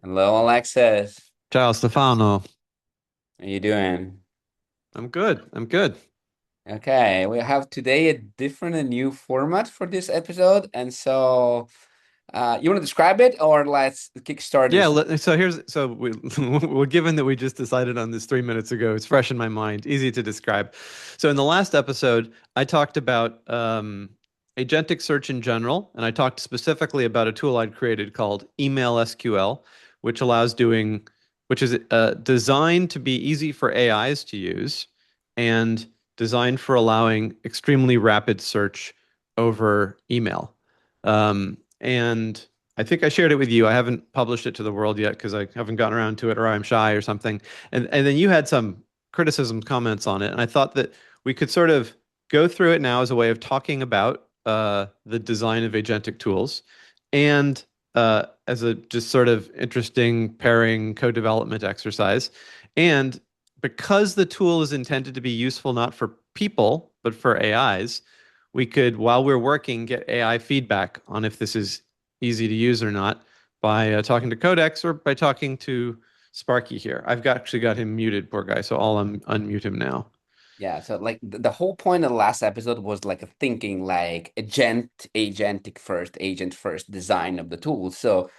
Hello, Alexis. Ciao Stefano. How you doing? I'm good. I'm good. Okay, we have today a different and new format for this episode, and so you want to describe it, or let's kickstart Yeah, this? well, given that we just decided on this 3 minutes ago, it's fresh in my mind, easy to describe. So in the last episode, I talked about agentic search in general, and I talked specifically about a tool I'd created called Email SQL, which allows doing, which is designed to be easy for AIs to use, and designed for allowing extremely rapid search over email. And I think I shared it with you. I haven't published it to the world yet because I haven't gotten around to it or I'm shy or something. And then you had some criticism comments on it, and I thought that we could sort of go through it now as a way of talking about the design of agentic tools, and as a just sort of interesting pairing co-development exercise. And because the tool is intended to be useful not for people but for AIs, we could, while we're working, get AI feedback on if this is easy to use or not by talking to Codex or by talking to Sparky here. Actually got him muted, poor guy, so I'll unmute him now. Yeah, so like the whole point of the last episode was like a thinking like agentic first, agent first design of the tool. So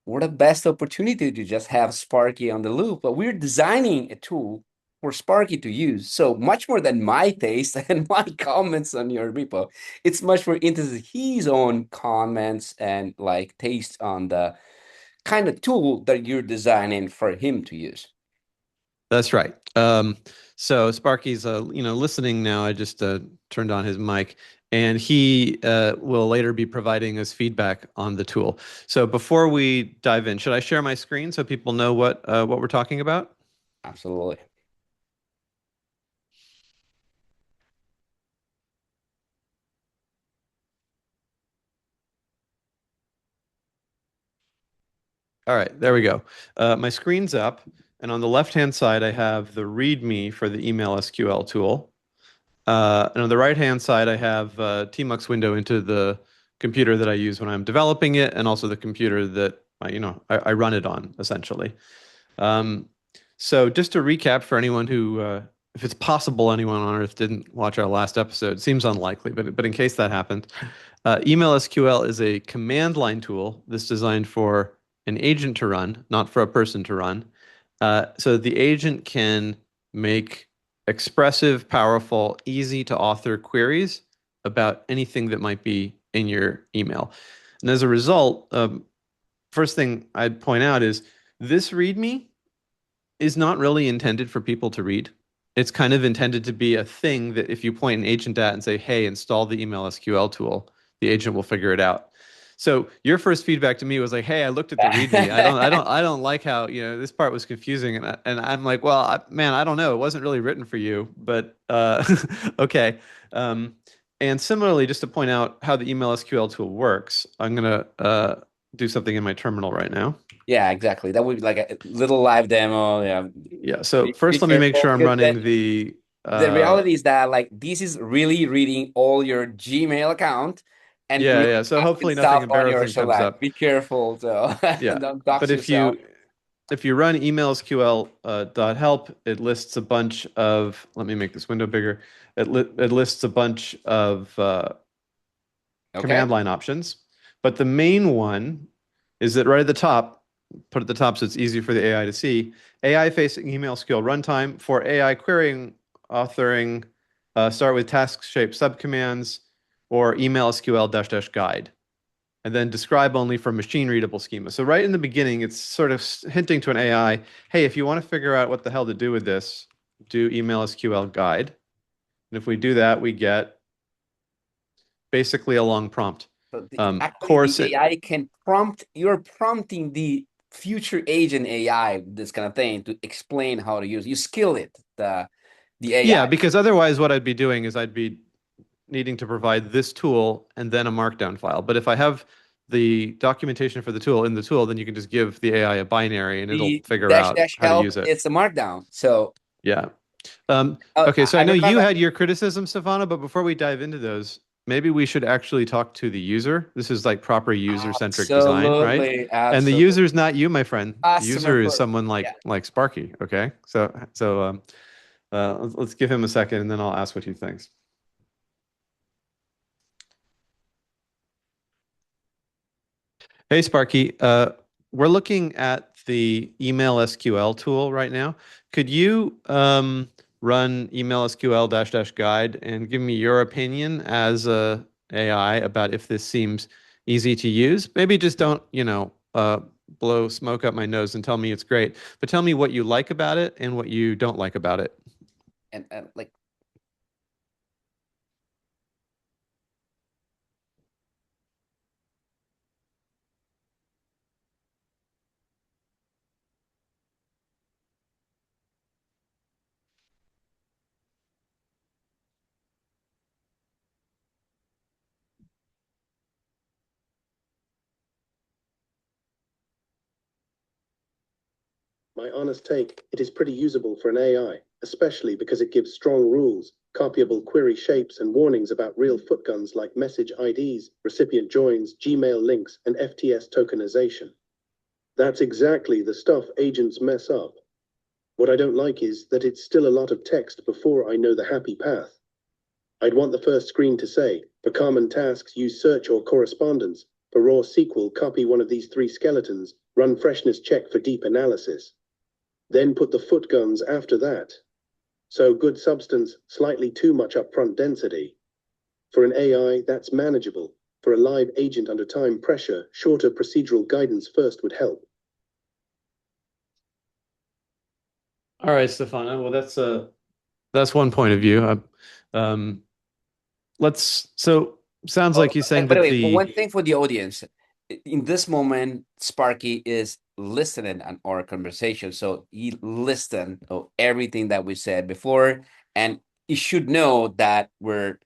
what a best opportunity to just have Sparky on the loop. But we're designing a tool for Sparky to use. So much more than my taste and my comments on your repo. It's much more into his own comments and like taste on the kind of tool that you're designing for him to use. That's right. So Sparky's listening now. I just turned on his mic, and he will later be providing us feedback on the tool. So before we dive in, should I share my screen so people know what we're talking about? Absolutely. All right, there we go. My screen's up, and on the left-hand side, I have the README for the email SQL tool. And on the right-hand side, I have Tmux window into the computer that I use when I'm developing it, and also the computer that I run it on, essentially. Um, so just to recap for anyone who, if it's possible, anyone on Earth didn't watch our last episode, seems unlikely, but in case that happened, Email SQL is a command line tool that's designed for an agent to run, not for a person to run. So the agent can make expressive, powerful, easy to author queries about anything that might be in your email. And as a result, first thing I'd point out is this README is not really intended for people to read. It's kind of intended to be a thing that if you point an agent at and say, "Hey, install the email SQL tool," the agent will figure it out. So your first feedback to me was like, "Hey, I looked at the README. I don't like how, this part was confusing." And I'm like, "Well, man, I don't know. It wasn't really written for you, but okay." Um, and similarly, just to point out how the email SQL tool works, I'm gonna do something in my terminal right now. Yeah, exactly. That would be like a little live demo. Yeah. Yeah. So Be first, let me make careful sure I'm because running the. the reality is that like this is really reading all your Gmail account and Yeah, creating yeah. So custom hopefully nothing stuff on your embarrassing comes select. up. Be careful, so Yeah. don't But dox yourself. if you run emailsql dot help, it lists a bunch of. Let me make this window bigger. It lists a bunch of Okay. command line options, but the main one is that right at the top, put at the top so it's easy for the AI to see. AI facing email skill runtime for AI querying, authoring, start with task shape subcommands or email SQL dash dash guide, and then describe only for machine readable schema. So right in the beginning, it's sort of hinting to an AI, hey, if you want to figure out what the hell to do with this, do email SQL guide. And if we do that, we get basically a long prompt. So actually, the Course it, AI can prompt. You're prompting the future agent AI, this kind of thing, to explain how to use. You skill it, the AI. yeah, because otherwise what I'd be doing is I'd be needing to provide this tool and then a markdown file. But if I have the documentation for the tool in the tool, then you can just give the AI a binary and it'll The figure dash out dash how to help, use it. it's a markdown. So Yeah. Okay, so I I know you remember. had your criticism, Stefano, but before we dive into those, maybe we should actually talk to the user. This is like proper user-centric design, right? Absolutely, And the absolutely. user's not you, my friend. The Customer user is first. someone Yeah. like Sparky. Okay, let's give him a second, and then I'll ask what he thinks. Hey, Sparky. We're looking at the email SQL tool right now. Could you run email SQL dash dash guide and give me your opinion as a AI about if this seems easy to use? Maybe just don't, blow smoke up my nose and tell me it's great, but tell me what you like about it and what you don't like about it. And like, My honest take, it is pretty usable for an AI, especially because it gives strong rules, copyable query shapes, and warnings about real footguns like message IDs, recipient joins, Gmail links, and FTS tokenization. That's exactly the stuff agents mess up. What I don't like is that it's still a lot of text before I know the happy path. I'd want the first screen to say, for common tasks, use search or correspondence. For raw SQL, copy one of these three skeletons, run freshness check for deep analysis. Then put the footguns after that. So good substance, slightly too much upfront density. For an AI, that's manageable. For a live agent under time pressure, shorter procedural guidance first would help. All right, Stefano. Well, that's one point of view. Um, so sounds oh, like he's saying by the that way, the one thing for the audience, in this moment, Sparky is listening on our conversation. So he listened to everything that we said before, and he should know that we're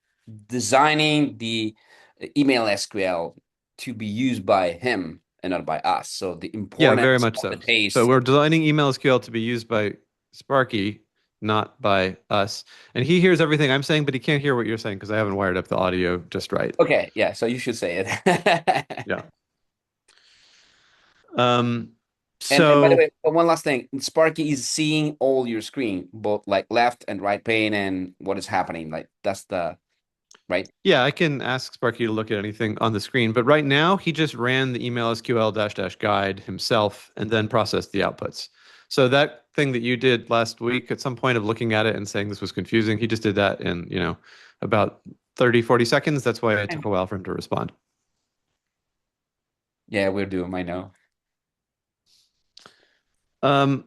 designing the email SQL to be used by him and not by us. So the Yeah, very importance much of the so. So taste. we're designing email SQL to be used by Sparky, not by us. And he hears everything I'm saying, but he can't hear what you're saying because I haven't wired up the audio just right. Okay, yeah, so you should say it. Yeah. Um, And by the so way, one last thing, Sparky is seeing all your screen, both like left and right pane and what is happening. Like that's the right. yeah, I can ask Sparky to look at anything on the screen, but right now he just ran the email SQL dash dash guide himself and then processed the outputs. So that thing that you did last week at some point of looking at it and saying this was confusing, he just did that in, about 30, 40 seconds. That's why it took a while for him to respond. Yeah, we're doing, I know. Um,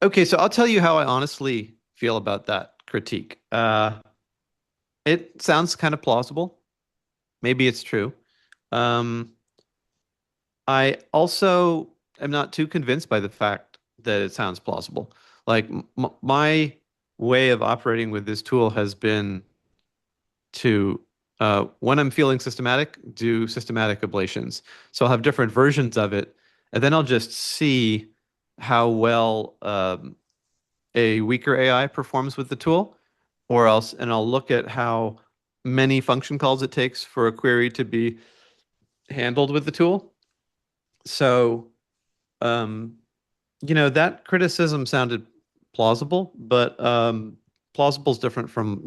okay, so I'll tell you how I honestly feel about that critique. It sounds kind of plausible. Maybe it's true. Um, I also am not too convinced by the fact that it sounds plausible. Like my way of operating with this tool has been to, when I'm feeling systematic, do systematic ablations. So I'll have different versions of it, and then I'll just see how well a weaker AI performs with the tool, or else, and I'll look at how many function calls it takes for a query to be handled with the tool. So, um, that criticism sounded plausible, but plausible is different from,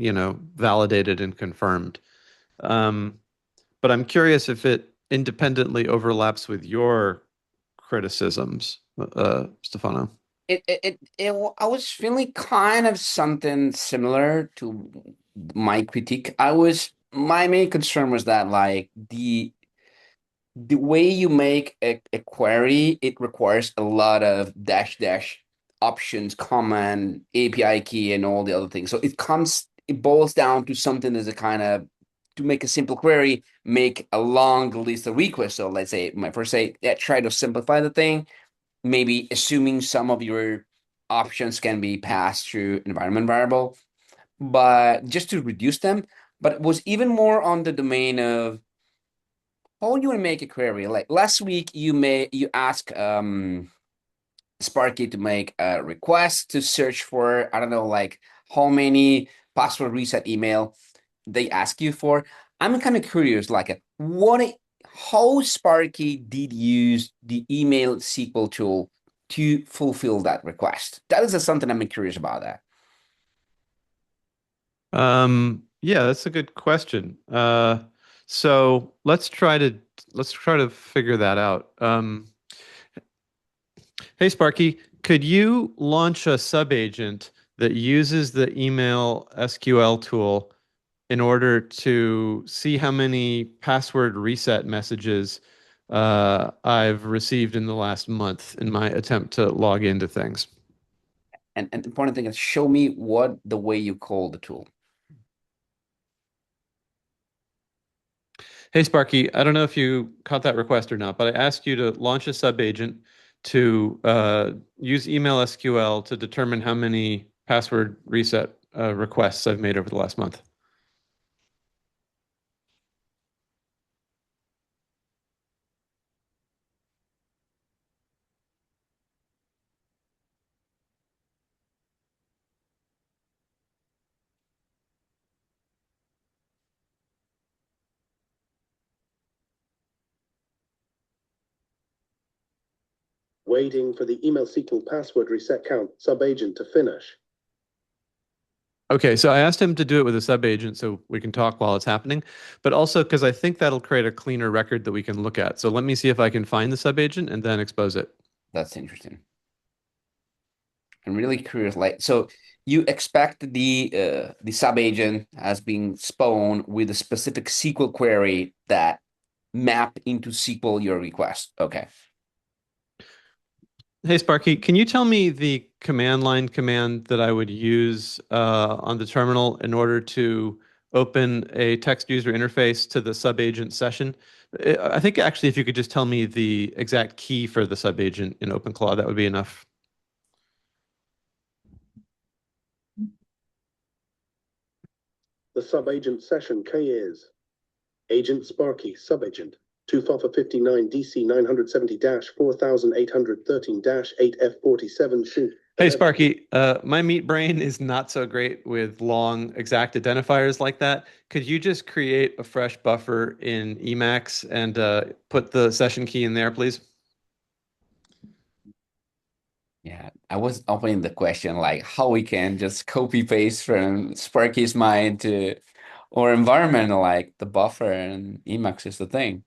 validated and confirmed. Um, but I'm curious if it independently overlaps with your criticisms, Stefano. I was feeling kind of something similar to my critique. My main concern was that like the way you make a query, it requires a lot of dash dash options, command, API key, and all the other things. So it boils down to something that's a kind of to make a simple query, make a long list of requests. So let's say my first say, yeah, try to simplify the thing, maybe assuming some of your options can be passed through environment variable, but just to reduce them. But it was even more on the domain of how you want to make a query. Like last week, you ask Sparky to make a request to search for I don't know like how many password reset email they ask you for. I'm kind of curious, like, how Sparky did use the email SQL tool to fulfill that request. That is something I'm curious about that. Yeah, that's a good question. So let's try to figure that out. Hey Sparky, could you launch a sub-agent that uses the email SQL tool in order to see how many password reset messages I've received in the last month in my attempt to log into things? And the important thing is show me what the way you call the tool. Hey Sparky, I don't know if you caught that request or not, but I asked you to launch a sub-agent to use email SQL to determine how many password reset requests I've made over the last month. Waiting for the email SQL password reset count sub-agent to finish. Okay, so I asked him to do it with a sub-agent so we can talk while it's happening, but also because I think that'll create a cleaner record that we can look at. So let me see if I can find the sub-agent and then expose it. That's interesting. I'm really curious. Like, so you expect the sub agent as being spawned with a specific SQL query that map into SQL your request. Okay. Hey Sparky, can you tell me the command line command that I would use on the terminal in order to open a text user interface to the sub-agent session? I think actually if you could just tell me the exact key for the sub-agent in OpenClaw, that would be enough. The sub-agent session key is Agent Sparky sub-agent 2FOFA59 DC 970-4813-8F47 shoot. Hey Sparky, my meat brain is not so great with long exact identifiers like that. Could you just create a fresh buffer in Emacs and put the session key in there, please? Yeah, I was opening the question like how we can just copy paste from Sparky's mind to or environment like the buffer and Emacs is the thing.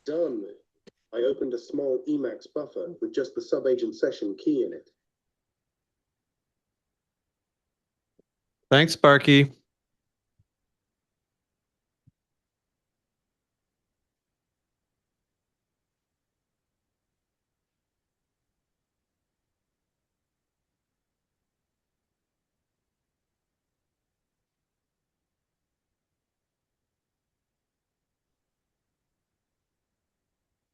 Done. I opened a small Emacs buffer with just the sub-agent session key in it. Thanks, Sparky.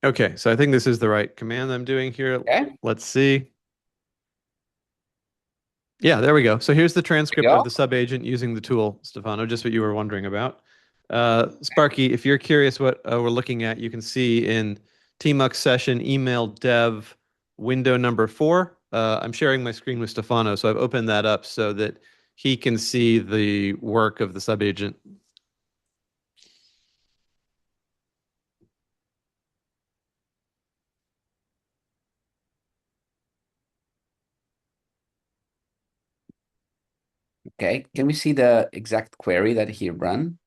Okay, so I think this is the right command I'm doing here. Okay, Let's see. Yeah, there we go. So here's the there you transcript of go. the sub-agent using the tool, Stefano, just what you were wondering about. Sparky, if you're curious what we're looking at, you can see in tmux session email dev window number 4. I'm sharing my screen with Stefano, so I've opened that up so that he can see the work of the sub-agent. Okay, can we see the exact query that he run?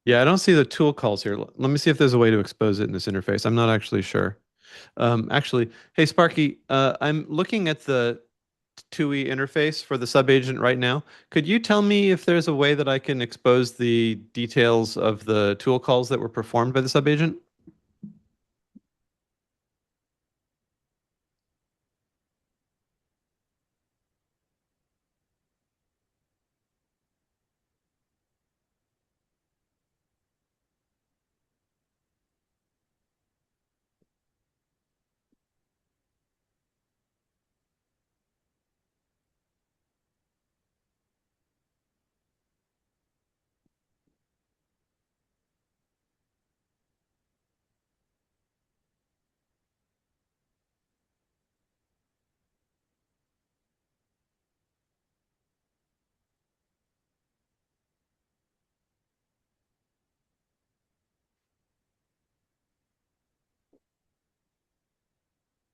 Yeah, I don't see the tool calls here. Let me see if there's a way to expose it in this interface. I'm not actually sure. Actually, hey Sparky, I'm looking at the TUI interface for the sub-agent right now. Could you tell me if there's a way that I can expose the details of the tool calls that were performed by the sub-agent?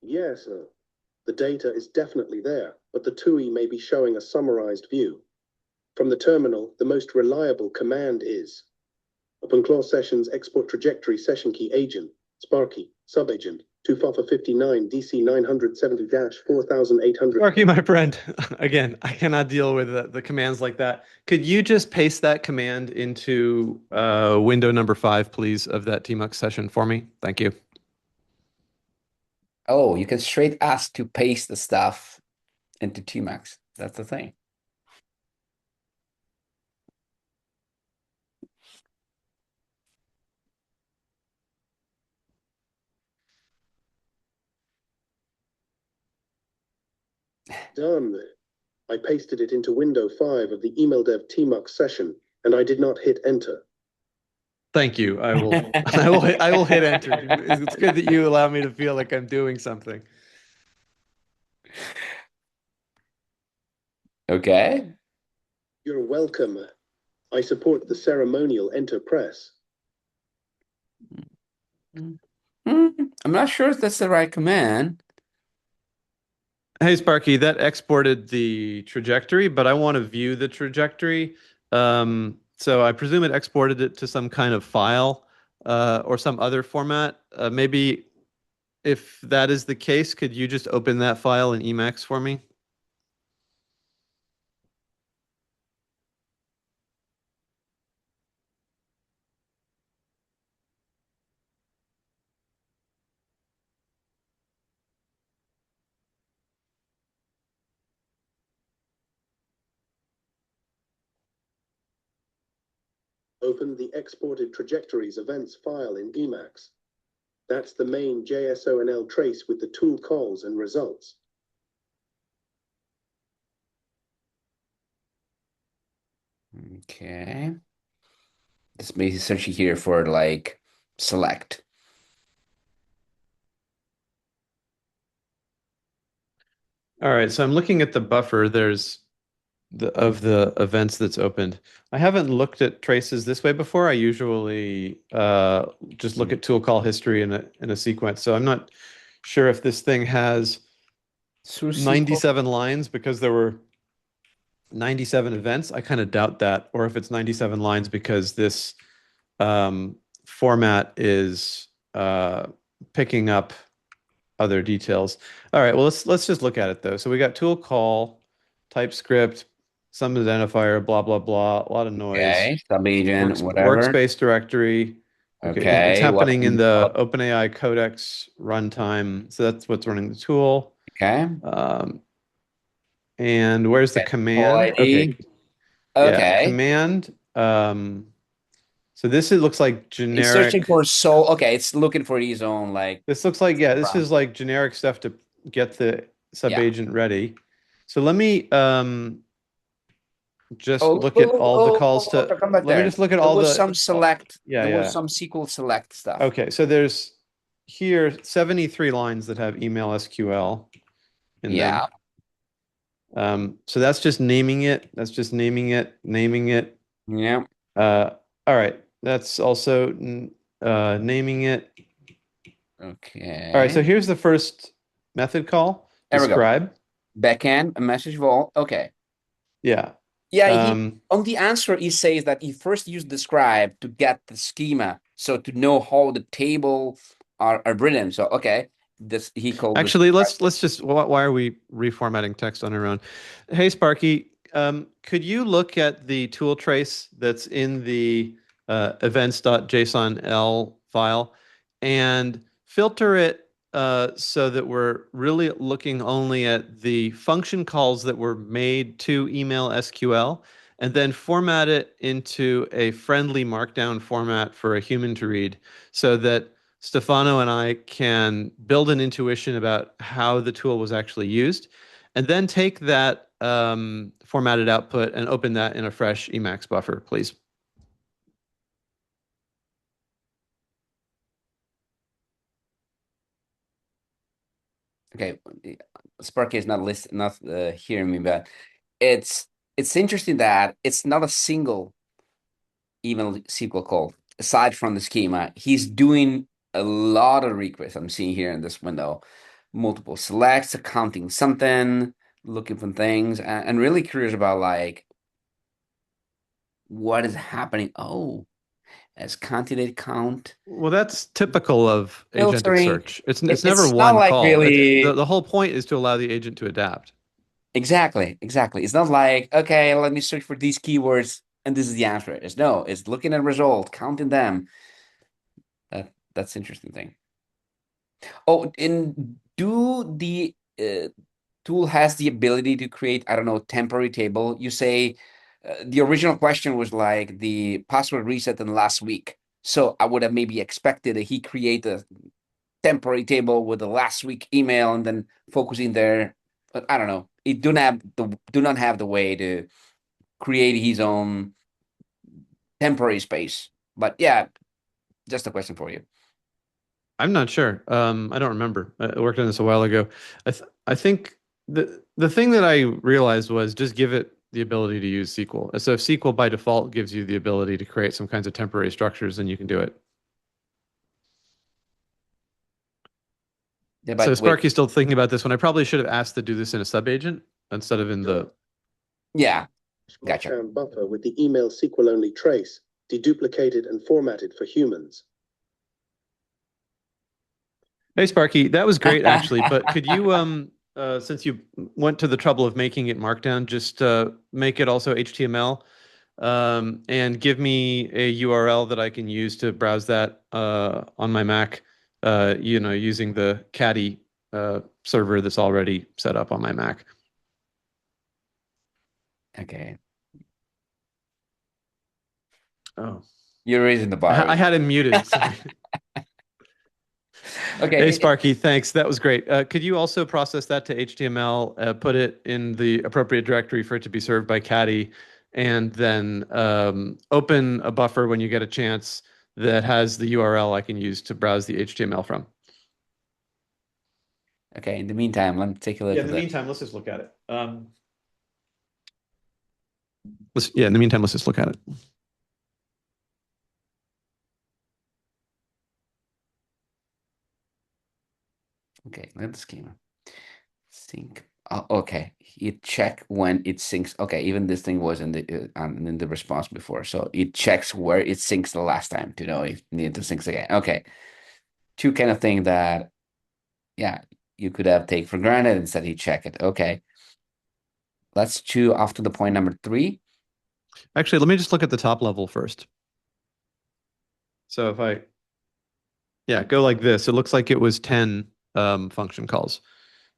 Yes, the data is definitely there, but the TUI may be showing a summarized view. From the terminal, the most reliable command is open clause sessions export trajectory session key agent, Sparky, subagent, 2FAFA59 DC 970-4800. Sparky, my friend, again, I cannot deal with the commands like that. Could you just paste that command into window number 5, please, of that tmux session for me? Thank you. Oh, you can straight ask to paste the stuff into Tmux. That's the thing. Done. I pasted it into window 5 of the email dev tmux session, and I did not hit enter. Thank you. I will I will hit enter. It's good that you allow me to feel like I'm doing something. Okay. You're welcome. I support the ceremonial enter press. I'm not sure if that's the right command. Hey, Sparky, that exported the trajectory, but I want to view the trajectory. So I presume it exported it to some kind of file or some other format. Maybe if that is the case, could you just open that file in Emacs for me? Open the exported trajectories events file in Emacs. That's the main JSONL trace with the tool calls and results. Okay. Just basically searching here for like select. All right, so I'm looking at the buffer. There's of the events that's opened. I haven't looked at traces this way before. I usually just look at tool call history in a sequence. So I'm not sure if this thing has Through SQL. 97 lines because there were 97 events. I kind of doubt that, or if it's 97 lines because this format is picking up other details. All right, well let's just look at it though. So we got tool call, TypeScript, some identifier, blah blah blah, a lot of noise. Okay. Subagent, whatever. Workspace directory. Okay, it's Okay. What's happening in in the OpenAI Codex runtime. So that's what's running the tool. Okay. And where's the Get tool command? Okay, ID. yeah, Okay. command. So this looks like It's searching generic. for so okay, it's looking for his own like This looks like, yeah, this is like generic stuff to get the yeah. subagent ready. So let me just Oh, look at all the calls to, come back let me there. just look at There all was the, some select, yeah, there was yeah. some SQL select stuff. Okay, so there's here 73 lines that have email SQL in Yeah. them. So that's just naming it. That's just naming it, naming it. Yeah. All right, that's also naming it. All right, so Okay. here's the first method call, There we go. describe. Backend, a message vault. Okay. Yeah. Yeah, he on the answer he says that he first used describe to get the schema, so to know how the table are written. So okay, this he called this. Actually, let's just, why are we reformatting text on our own? Hey, Sparky, could you look at the tool trace that's in the events.jsonl file and filter it so that we're really looking only at the function calls that were made to email SQL, and then format it into a friendly markdown format for a human to read so that Stefano and I can build an intuition about how the tool was actually used, and then take that formatted output and open that in a fresh Emacs buffer, please. Okay, Sparky is not listening, not hearing me, but it's interesting that it's not a single email SQL call. Aside from the schema, he's doing a lot of requests I'm seeing here in this window. multiple selects, counting something, looking for things, and really curious about like what is happening. Oh, as candidate count, Well, that's typical of agentic filtering. search. It's never It's not one like call. really The whole point is to allow the agent to adapt. exactly. It's not like, okay, let me search for these keywords and this is the answer. It's no, it's looking at result, counting them. That's interesting thing. Oh, and do the tool has the ability to create, I don't know, temporary table. You say the original question was like the password reset in last week. So I would have maybe expected that he create a temporary table with the last week email and then focusing there. But I don't know. It do not have the way to create his own temporary space. But yeah, just a question for you. I'm not sure. I don't remember. I worked on this a while ago. I think the thing that I realized was just give it the ability to use SQL. So if SQL by default gives you the ability to create some kinds of temporary structures, then you can do it. Yeah, So but wait, Sparky's still thinking about this one. I probably should have asked to do this in a subagent instead of in the. yeah, gotcha. Markdown buffer with the email SQL only trace, deduplicated and formatted for humans. Hey Sparky, that was great actually, but could you since you went to the trouble of making it Markdown, just make it also HTML and give me a URL that I can use to browse that on my Mac, using the Caddy server that's already set up on my Mac. Okay. Oh, You're raising the bar. I had him muted. Sorry. Hey, Okay. Sparky, thanks. That was great. Could you also process that to HTML, put it in the appropriate directory for it to be served by Caddy, and then open a buffer when you get a chance that has the URL I can use to browse the HTML from? Okay. In the meantime, let me take a look Yeah, in at the the. meantime, let's just look at it. In the meantime, let's just look at it. Okay, let the schema sync. Oh, okay, it check when it syncs. Okay, even this thing was in the response before, so it checks where it syncs the last time to know if it need to sync again. Okay, two kind of thing that yeah you could have take for granted instead he check it. Okay, let's chew after the point number 3. Actually, let me just look at the top level first. So if I, yeah, go like this, it looks like it was 10 function calls.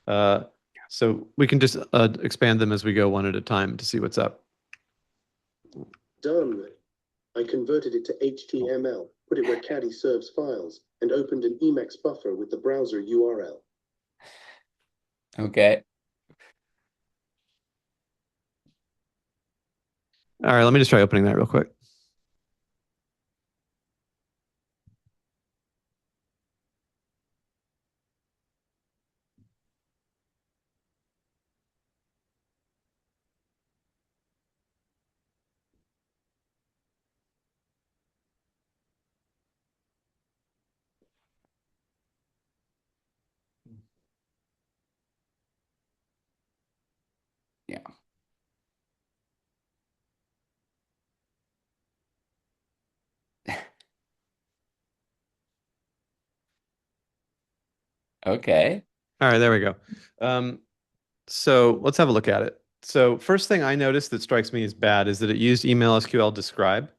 Uh, so we can just expand them as we go one at a time to see what's up. Done. I converted it to HTML, put it where Caddy serves files, and opened an Emacs buffer with the browser URL. Okay, All right, let me just try opening that real quick. yeah, okay, All right, there we go. Um, so let's have a look at it. So first thing I noticed that strikes me as bad is that it used email SQL describe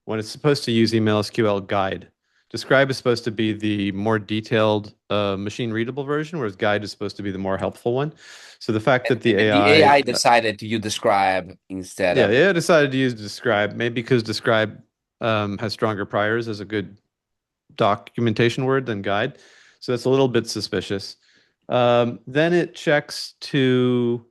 when it's supposed to use email SQL guide. Describe is supposed to be the more detailed machine readable version, whereas guide is supposed to be the more helpful one. So the fact that the the AI, AI decided to use describe instead yeah, of yeah, decided to use describe, maybe because describe has stronger priors as a good documentation word than guide. So that's a little bit suspicious. Then it checks to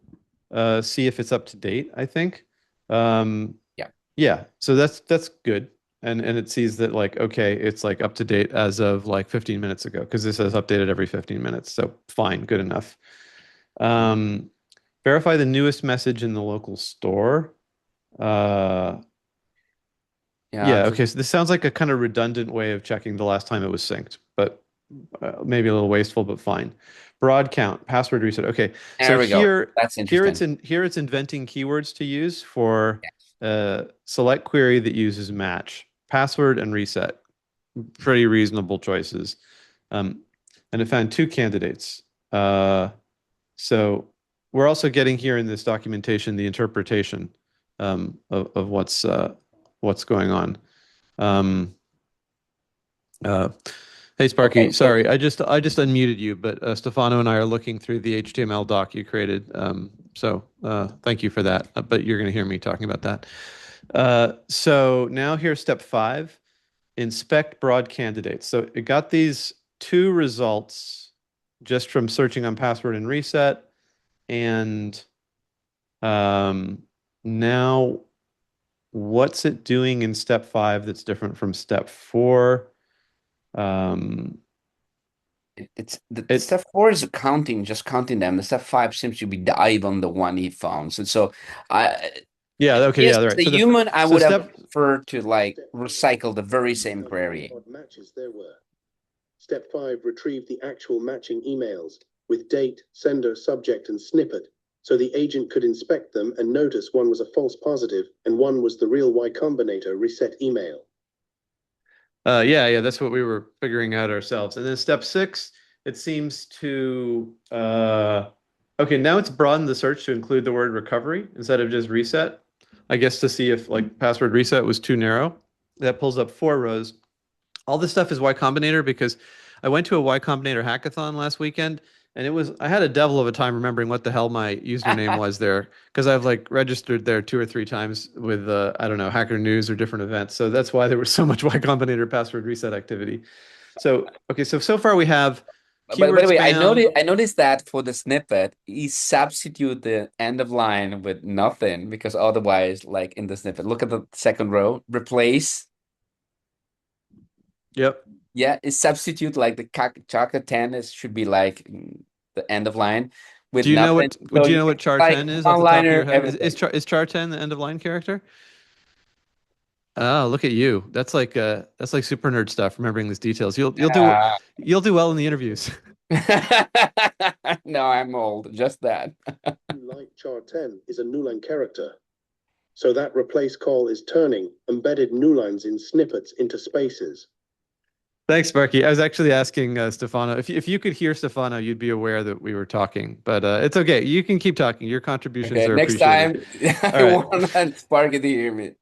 see if it's up to date, I think. Um, yeah. yeah, so that's good. And it sees that like, okay, it's like up to date as of like 15 minutes ago, because this says updated every 15 minutes. So fine, good enough. Um, verify the newest message in the local store. Uh, Yeah, yeah, just okay, so this sounds like a kind of redundant way of checking the last time it was synced, but maybe a little wasteful, but fine. Broad count, password reset. Okay, so There we go. That's interesting. here it's inventing keywords to use for select query that uses match, password, and reset. Pretty reasonable choices. Um, and it found two candidates. So we're also getting here in this documentation the interpretation of what's going on. Um, uh, Hey Okay, Sparky, so sorry, I just unmuted you, but Stefano and I are looking through the HTML doc you created. Thank you for that. But you're going to hear me talking about that. So now here's step 5, inspect broad candidates. So it got these two results just from searching on password and reset, and now what's it doing in step 5 that's different from step 4? Um, it's the it step four is counting, just counting them. The step five seems to be dive on the one he found. So I Yeah, okay, yes, yeah, as right. a human, I So would have step preferred to like Step 4, recycle the very same identify what query. odd matches there were. Step 5, retrieve the actual matching emails with date, sender, subject, and snippet, so the agent could inspect them and notice one was a false positive and one was the real Y Combinator reset email. yeah, that's what we were figuring out ourselves. And then step 6, it seems to okay, now it's broadened the search to include the word recovery instead of just reset. I guess to see if like password reset was too narrow. That pulls up 4 rows. All this stuff is Y Combinator because I went to a Y Combinator hackathon last weekend, and I had a devil of a time remembering what the hell my username was there because I've like registered there 2 or 3 times with I don't know, Hacker News or different events. So that's why there was so much Y Combinator password reset activity. So okay, so far we have By keyword the way, spam. I noticed that for the snippet, he substitute the end of line with nothing because otherwise, like in the snippet, look at the second row, replace. Yep. Yeah, it substitute like the chaka 10 is should be like the end of line with nothing. So Do you you know can what char like 10 is off one the top of your liner, head? everything. Is char 10 the end of line character? Oh, look at you. That's like super nerd stuff, remembering these details. Uh, You'll do well in the interviews. no, I'm old. Just that. Like char 10 is a newline character. So that replace call is turning embedded newlines in snippets into spaces. Thanks, Sparky. I was actually asking Stefano if you could hear Stefano, you'd be aware that we were talking. But it's okay. You can keep talking. Your contributions Okay, are next appreciated. time All I right. want Sparky to hear me.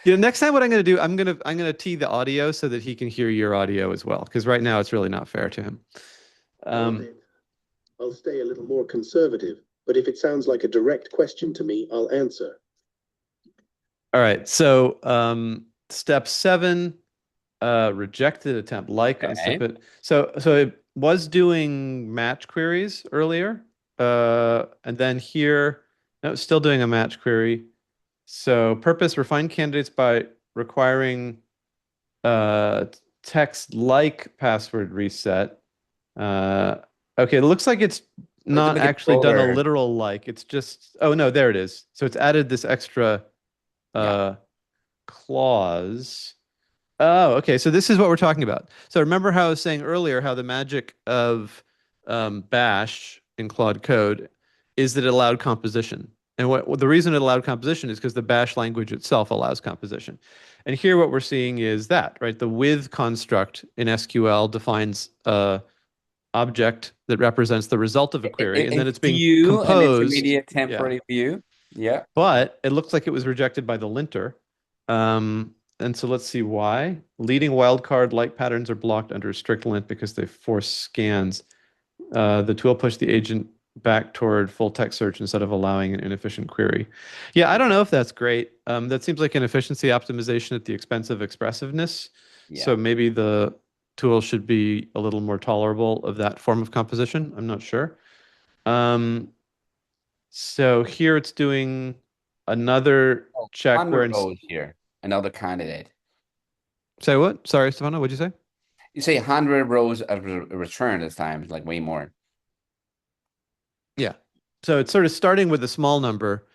Next time what I'm going to do, I'm going to tee the audio so that he can hear your audio as well. Because right now it's really not fair to him. Got it. I'll stay a little more conservative, but if it sounds like a direct question to me, I'll answer. All right. So step 7. Rejected attempt like on Okay. snippet. So it was doing match queries earlier. And then here, no, it's still doing a match query. So purpose, refine candidates by requiring uh, text like password reset. Uh, okay, it looks like it's I have to not make it actually done a bolder. literal like. It's just, oh no, there it is. So it's added this extra Yeah. uh, clause. Oh, okay. So this is what we're talking about. So remember how I was saying earlier how the magic of Bash in Claude Code is that it allowed composition. And the reason it allowed composition is because the Bash language itself allows composition. And here what we're seeing is that, right? The with construct in SQL defines a object that represents the result of a query, and A then it's being view, an composed. intermediate Yeah. temporary view. Yeah. But it looks like it was rejected by the linter. And so let's see why. Leading wildcard light patterns are blocked under strict lint because they force scans. The tool pushed the agent back toward full text search instead of allowing an inefficient query. Yeah, I don't know if that's great. That seems like an efficiency optimization at the expense of expressiveness. Yeah. So maybe the tool should be a little more tolerable of that form of composition. I'm not sure. Um, so here it's doing another Oh, check where 100 rows here. Another candidate. say what? Sorry, Stefano, what'd you say? You say 100 rows of return this time, like way more. Yeah. So it's sort of starting with a small number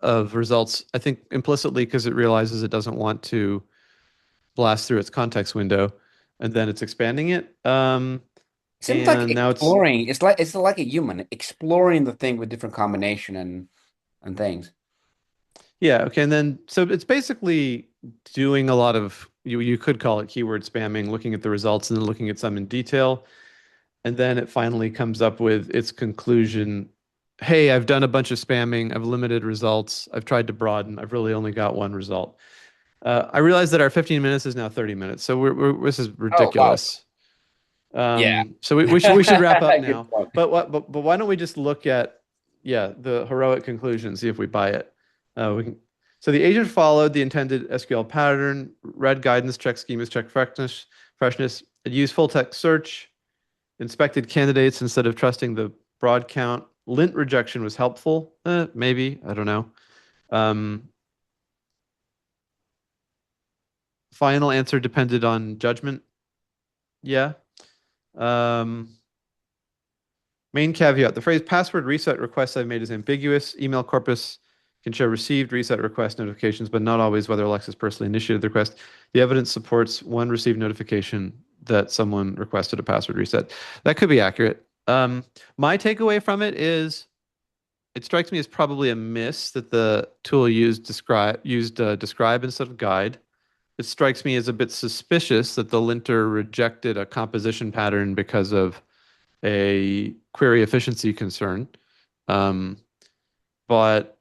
of results, I think implicitly because it realizes it doesn't want to blast through its context window, and then it's expanding it. Seems like and now it's exploring. It's like a human exploring the thing with different combination and things. yeah, okay, and then so it's basically doing a lot of you could call it keyword spamming, looking at the results and then looking at some in detail, and then it finally comes up with its conclusion. Hey, I've done a bunch of spamming. I've limited results. I've tried to broaden. I've really only got one result. I realize that our 15 minutes is now 30 minutes, so this is Oh wow. ridiculous. Yeah. So we should wrap up Good now. point. But why don't we just look at the heroic conclusion, see if we buy it. We can. So the agent followed the intended SQL pattern, read guidance, checked schemas, checked freshness. It used full text search, inspected candidates instead of trusting the broad count. Lint rejection was helpful. Maybe, I don't know. Um, Final answer depended on judgment. Yeah. Um, Main caveat, the phrase password reset request I've made is ambiguous. Email corpus can show received reset request notifications, but not always whether Alexis personally initiated the request. The evidence supports one received notification that someone requested a password reset. That could be accurate. My takeaway from it is it strikes me as probably a miss that the tool used describe instead of guide. It strikes me as a bit suspicious that the linter rejected a composition pattern because of a query efficiency concern. Um, but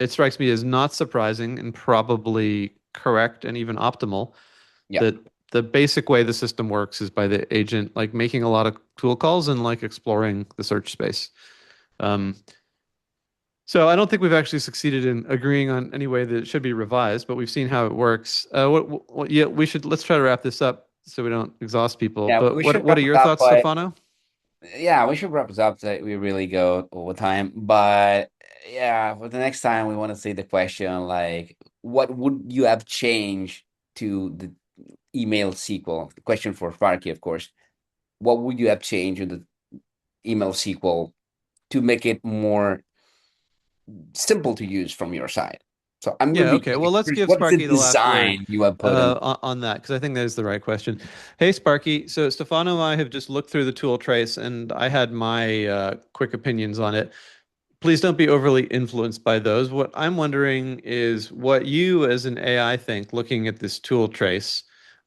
it strikes me as not surprising and probably correct and even optimal Yeah. that the basic way the system works is by the agent like making a lot of tool calls and like exploring the search space. Um, so I don't think we've actually succeeded in agreeing on any way that it should be revised, but we've seen how it works. Yeah, let's try to wrap this up so we don't exhaust people. Yeah, But we should what wrap are it your up, thoughts, but Stefano? yeah, we should wrap this up so that we really go over time. But yeah, for the next time we want to see the question like what would you have changed to the email SQL? The question for Sparky, of course. What would you have changed in the email SQL to make it more simple to use from your side? So I'm Yeah, really okay. just Well, let's curious, give what is the Sparky the last word design you have put in? on that, because I think that is the right question. Hey, Sparky. So Stefano and I have just looked through the tool trace, and I had my quick opinions on it. Please don't be overly influenced by those. What I'm wondering is what you, as an AI, think, looking at this tool trace,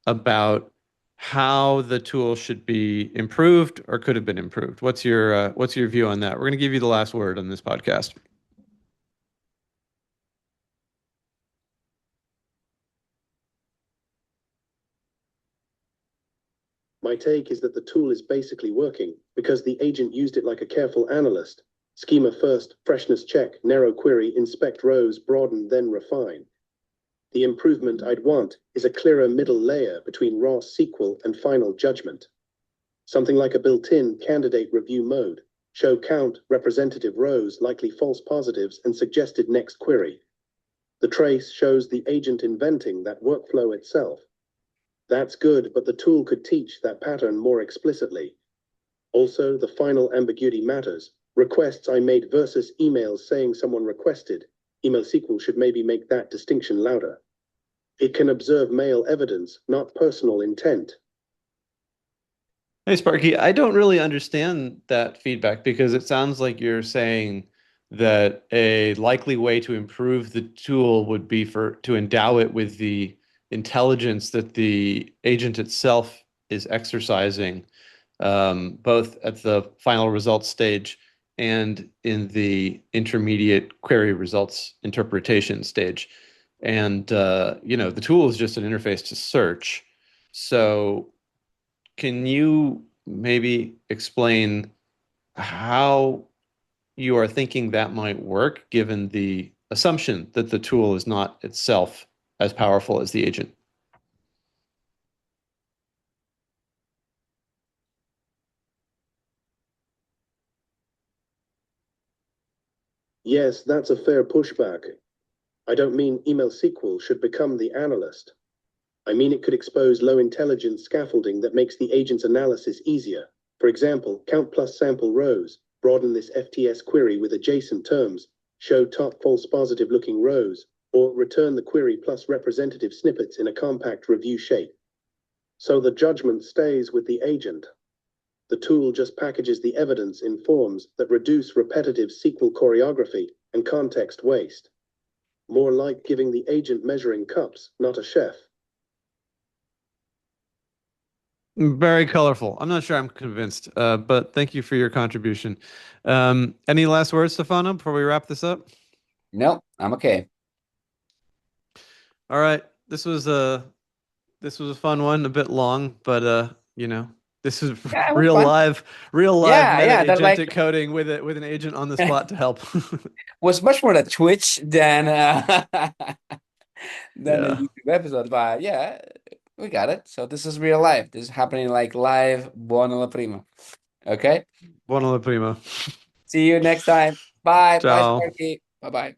about how the tool should be improved or could have been improved. What's your view on that? We're going to give you the last word on this podcast. My take is that the tool is basically working because the agent used it like a careful analyst. Schema first, freshness check, narrow query, inspect rows, broaden, then refine. The improvement I'd want is a clearer middle layer between raw SQL and final judgment. Something like a built-in candidate review mode. Show count, representative rows, likely false positives, and suggested next query. The trace shows the agent inventing that workflow itself. That's good, but the tool could teach that pattern more explicitly. Also, the final ambiguity matters. Requests I made versus emails saying someone requested. Email SQL should maybe make that distinction louder. It can observe mail evidence, not personal intent. Hey, Sparky, I don't really understand that feedback because it sounds like you're saying that a likely way to improve the tool would be to endow it with the intelligence that the agent itself is exercising, both at the final results stage and in the intermediate query results interpretation stage. And the tool is just an interface to search. So can you maybe explain how you are thinking that might work, given the assumption that the tool is not itself as powerful as the agent? Yes, that's a fair pushback. I don't mean email SQL should become the analyst. I mean it could expose low intelligence scaffolding that makes the agent's analysis easier. For example, count plus sample rows, broaden this FTS query with adjacent terms, show top false positive looking rows, or return the query plus representative snippets in a compact review shape. So the judgment stays with the agent. The tool just packages the evidence in forms that reduce repetitive SQL choreography and context waste. More like giving the agent measuring cups, not a chef. Very colorful. I'm not sure I'm convinced, but thank you for your contribution. Any last words, Stefano, before we wrap this up? No, I'm okay. All right. This was a fun one, a bit long, but this is Yeah, it was real fun. live, real live Yeah, meta yeah, that like agentic coding with an agent on the spot to help. was much more a Twitch than than a Yeah. YouTube episode, but yeah, we got it. So this is real life. This is happening like live, buona la prima. Okay. Buona la prima. See you next time. Bye. Bye, Ciao. Sparky. Bye bye.